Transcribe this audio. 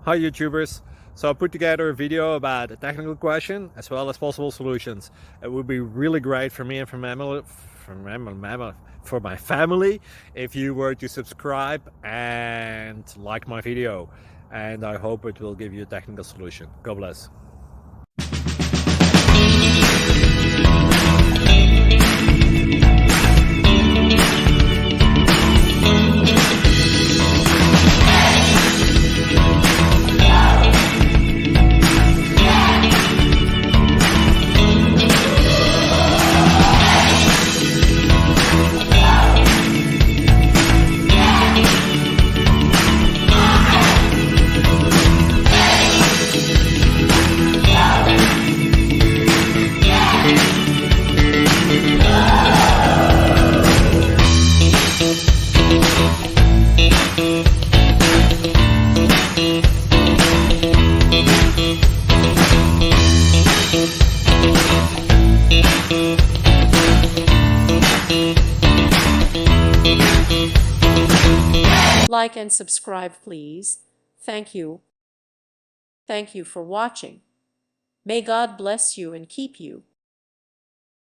Hi YouTubers. So I put together a video about a technical question as well as possible solutions. It would be really great for me and for my family if you were to subscribe and like my video. And I hope it will give you a technical solution. God bless. Like and subscribe, please. Thank you. Thank you for watching. May God bless you and keep you.